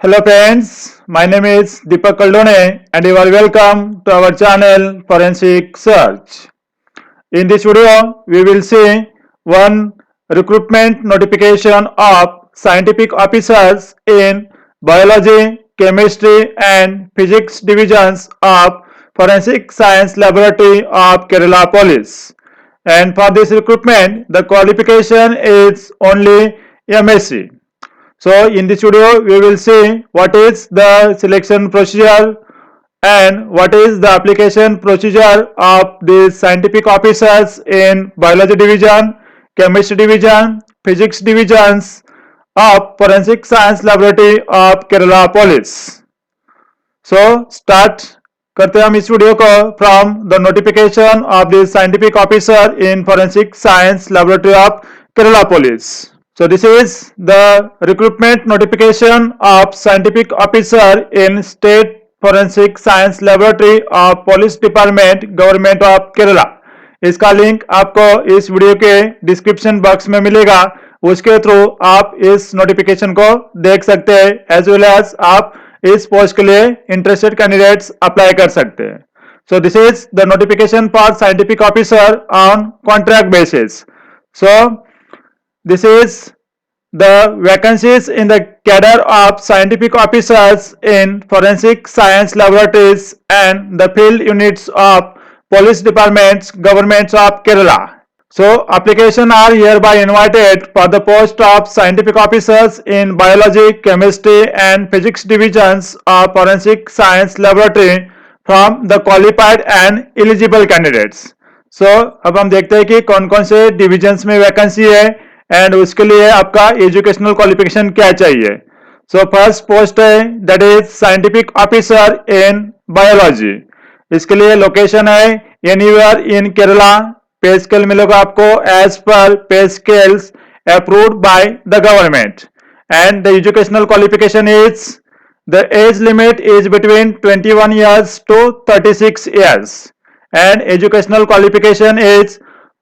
Hello friends, my name is Deepak Kaldone and you are welcome to our channel Forensic Search. In this video, we will see one recruitment notification of scientific officers in biology, chemistry and physics divisions of Forensic Science Laboratory of Kerala Police. And for this recruitment, the qualification is only MSc. So in this video we will see what is the selection procedure and what is the application procedure of these scientific officers in biology division, chemistry division, physics divisions of Forensic Science Laboratory of Kerala Police. So start करते हैं हम इस video को from the notification of the scientific officer in Forensic Science Laboratory of Kerala Police. So this is the recruitment notification of scientific officer in State Forensic Science Laboratory of Police Department, Government of Kerala. इसका link आपको इस video के description box में मिलेगा, उसके through आप इस notification को देख सकते हैं एज वेल एज आप इस पोस्ट के लिए इंटरेस्टेड कैंडिडेट्स अप्लाई कर सकते हैं. So this is the notification for scientific officer on contract basis. So this is the vacancies in the cadre of scientific officers in forensic science laboratories and the field units of police departments, governments of Kerala. So application are hereby invited for the post of scientific officers in biology, chemistry and physics divisions of forensic science laboratory from the qualified and eligible candidates. So अब हम देखते हैं कि कौन कौन से divisions में vacancy है एंड उसके लिए आपका एजुकेशनल क्वालिफिकेशन क्या चाहिए. सो फर्स्ट पोस्ट है that is scientific officer in biology. इसके लिए लोकेशन है एनीवेयर इन केरला. पे स्केल मिलेगा आपको एज पर पे scales approved by the government and the educational qualification is the age limit is between 21 years to 36 years and educational qualification is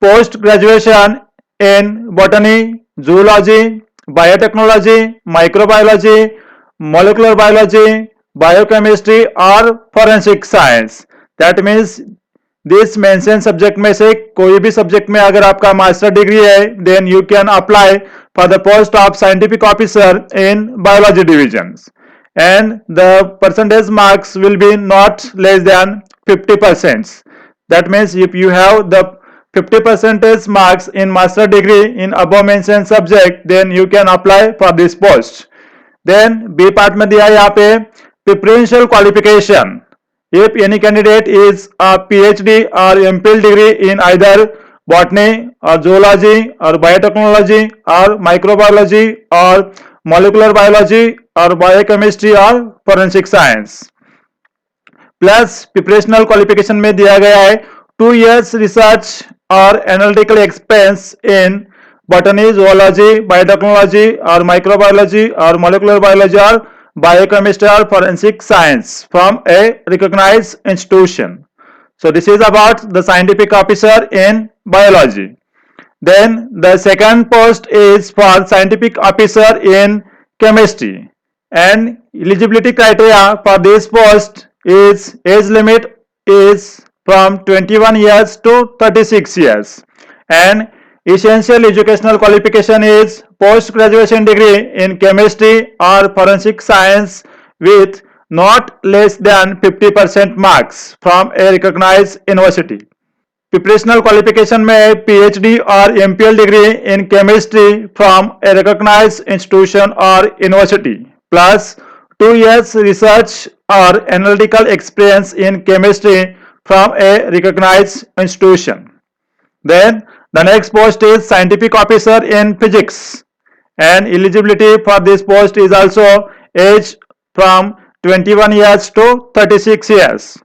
post graduation in botany, zoology, biotechnology, microbiology, molecular biology, biochemistry or forensic science. That means this mentioned subject में से कोई भी subject में अगर आपका master degree है then you can apply for the post of scientific officer in biology divisions and the percentage marks will be not less than 50%. That means if you have the 50% marks in master degree in above mentioned subject then you can apply for this post. Then B part में दिया है यहाँ पे preferential qualification. If any candidate is a PhD or MPhil degree in either botany or zoology or biotechnology or microbiology or molecular biology or biochemistry or forensic science. Plus preparational qualification में दिया गया है 2 years research or analytical experience in botany, zoology, biotechnology or microbiology or molecular biology or biochemistry or forensic science from a recognized institution. So this is about the scientific officer in biology. Then the second post is for scientific officer in chemistry and eligibility criteria for this post is age limit is from 21 years to 36 years and essential educational qualification is post graduation degree in chemistry or forensic science with not less than 50% marks from a recognized university. Preparational qualification में PhD or MPhil degree in chemistry from a recognized institution or university plus 2 years research or analytical experience in chemistry from a recognized institution. Then the next post is scientific officer in physics and eligibility for this post is also age from 21 years to 36 years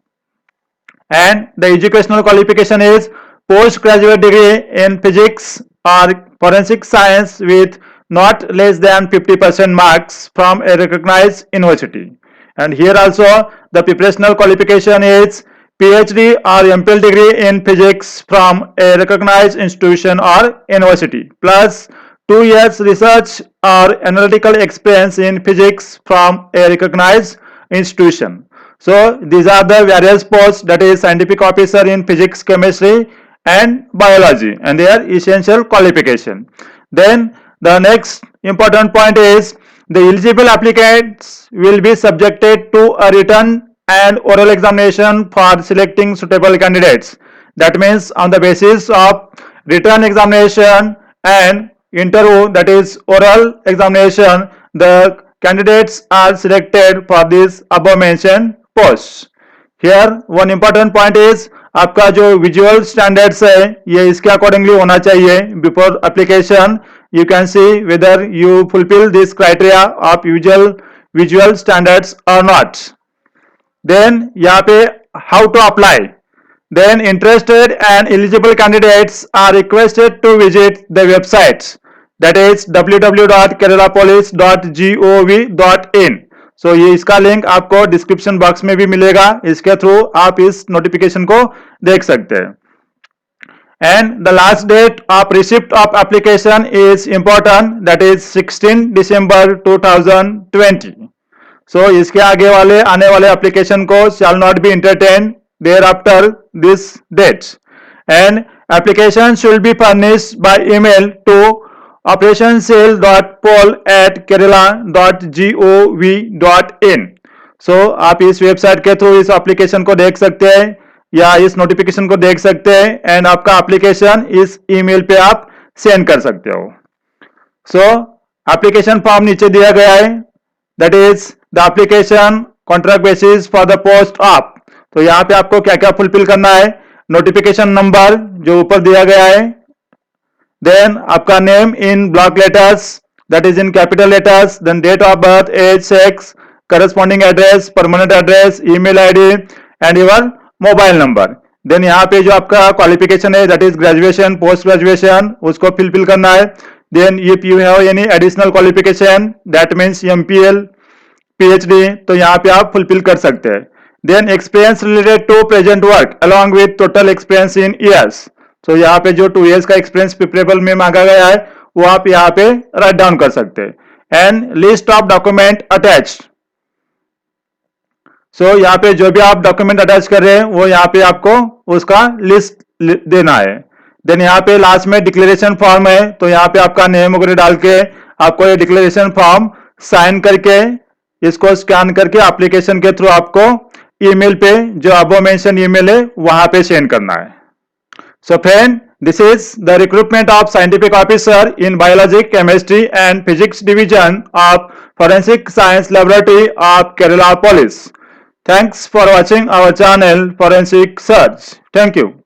and the educational qualification is postgraduate degree in physics or forensic science with not less than 50% marks from a recognized university. And here also the preparational qualification is PhD or MPhil degree in physics from a recognized institution or university plus 2 years research or analytical experience in physics from a recognized institution. So these are the various posts, that is scientific officer in physics, chemistry and biology, and their essential qualification. Then the next important point is the eligible applicants will be subjected to a written and oral examination for selecting suitable candidates. That means on the basis of written examination and interview, that is oral examination, the candidates are selected for this above mentioned posts. Here one important point is आपका जो visual standards है ये इसके accordingly होना चाहिए before application. You can see whether you fulfil this criteria of visual standards और not. Then यहाँ पे how to apply. Then interested and eligible candidates are requested to visit the websites, that is www.keralapolice.gov.in. So ये इसका link आपको description box में भी मिलेगा, इसके थ्रू आप इस नोटिफिकेशन को देख सकते हैं. And the last date of receipt of application is important, that is 16 December 2020. So इसके आगे वाले आने वाले एप्लीकेशन को shall not be entertained thereafter this date, and application should be furnished by email to operationcell.pol@kerala.gov.in. So आप इस website के through इस एप्लीकेशन को देख सकते हैं या इस नोटिफिकेशन को देख सकते हैं, एंड आपका एप्लीकेशन इस ईमेल पे आप सेंड कर सकते हो. सो एप्लीकेशन फॉर्म नीचे दिया गया है, that is the application contract basis for the post of. तो यहाँ पे आपको क्या क्या फुलफिल करना है. नोटिफिकेशन नंबर जो ऊपर दिया गया है, देन आपका name in block letters, that is in capital letters, then date of birth, age, sex, corresponding address, permanent address, email ID and your mobile number. Then यहाँ पे जो आपका क्वालिफिकेशन है, that is graduation, post graduation, उसको fill करना है. Then if you have any additional qualification, that means MPL, PhD, तो यहाँ पे आप फुलफिल कर सकते हैं. Then experience related to present work along with total experience in years. So यहाँ पे जो 2 years का experience preferable में मांगा गया है वो आप यहाँ पे राइट डाउन कर सकते हैं. And list of document attached. So यहाँ पे जो भी आप डॉक्यूमेंट अटैच कर रहे हैं वो यहाँ पे आपको उसका लिस्ट देना है. देन यहाँ पे लास्ट में डिक्लेरेशन फॉर्म है, तो यहाँ पे आपका नेम वगैरह डाल के आपको ये डिक्लेरेशन फॉर्म साइन करके इसको स्कैन करके एप्लीकेशन के थ्रू आपको ईमेल पे जो अबव मेंशन ईमेल है वहां पे सेंड करना है. So friend, this is the recruitment of scientific officer in biology, chemistry and physics division of forensic science laboratory of Kerala police. Thanks for watching our channel forensic search. Thank you.